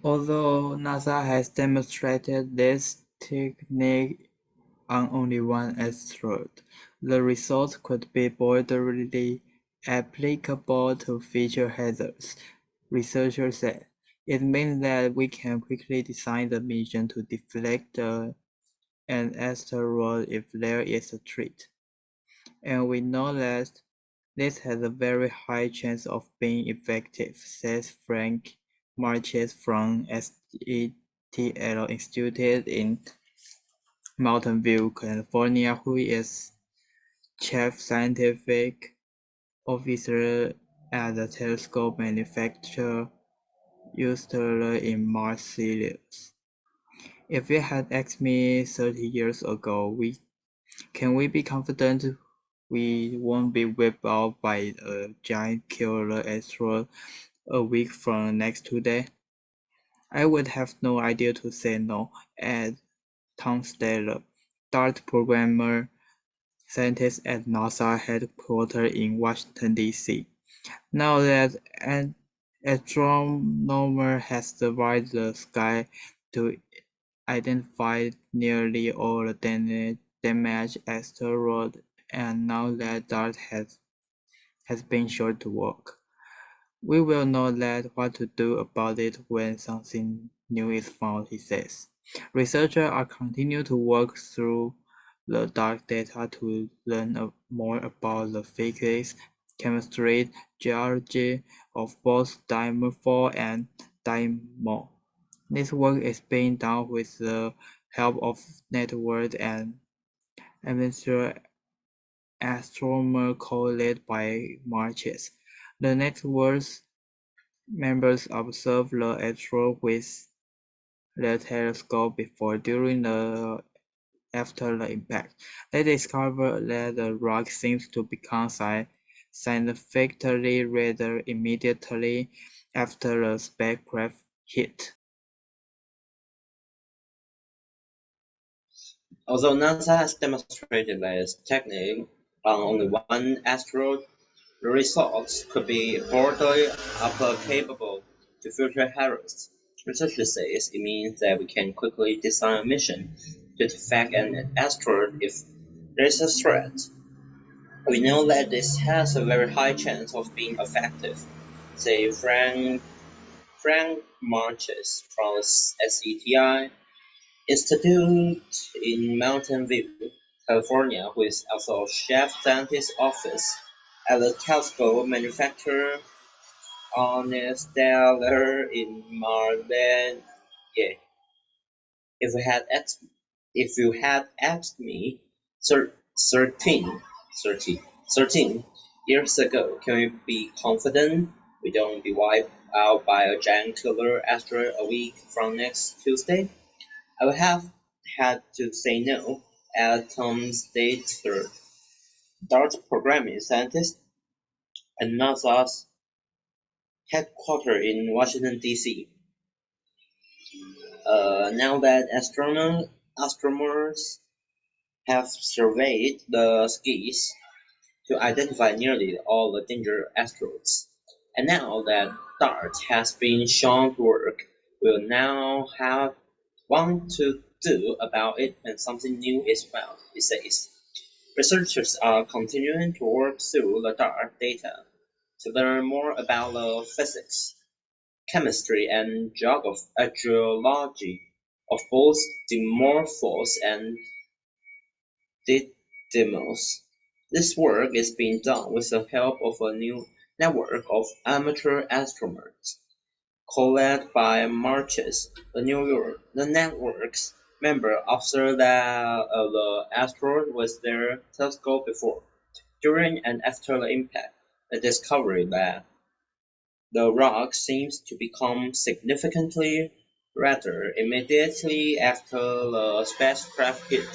Although NASA has demonstrated this technique on only one asteroid, the results could be broadly applicable to future hazards, researchers said. It means that we can quickly design the mission to deflect an asteroid if there is a threat. And we know that this has a very high chance of being effective, says Frank Marches from SETL Institute in Mountain View, California, who is chief scientific officer at the telescope manufacturer Usula in Mars series. If you had asked me 30 years ago, can we be confident we won't be wiped out by a giant killer asteroid a week from next Tuesday? I would have no idea to say no, added Tom Steller, DART programmer, scientist at NASA headquarters in Washington, D.C. Now that an astronomer has surveyed the sky to identify nearly all the damaged asteroids, and now that DART has been shown to work, we will know what to do about it when something new is found, he says. Researchers are continuing to work through the DART data to learn more about the physics, chemistry, geology of both Dimer-4 and Dimer. This work is being done with the help of networked and amateur astronomers co-led by Marches. The network's members observe the asteroid with the telescope before, during, and after the impact. They discover that the rock seems to become scientifically rather immediately after the spacecraft hit. Although NASA has demonstrated this technique on only one asteroid, the results could be broadly applicable to future hazards. Researchers say it means that we can quickly design a mission to defect an asteroid if there is a threat. We know that this has a very high chance of being effective, say Frank Marches from SETI Institute in Mountain View, California, who is also chief scientist office at the telescope manufacturer Steller in Marlin. Yeah. If you had asked me 13 years ago, can we be confident we don't be wiped out by a giant killer asteroid a week from next Tuesday? I would have had to say no, at Tom Stater, DART programming scientist at NASA's headquarters in Washington, D.C. Now that astronomers have surveyed the skies to identify nearly all the dangerous asteroids, and now that DART has been shown to work, we'll now have what to do about it when something new is found, he says. Researchers are continuing to work through the DART data to learn more about the physics, chemistry, and geology of both Dimorphos and Didymos. This work is being done with the help of a new network of amateur astronomers, co-led by Marches. The network's members observed that the asteroid was their telescope before, during, and after the impact. They discovered that the rock seems to become significantly redder immediately after the spacecraft hit.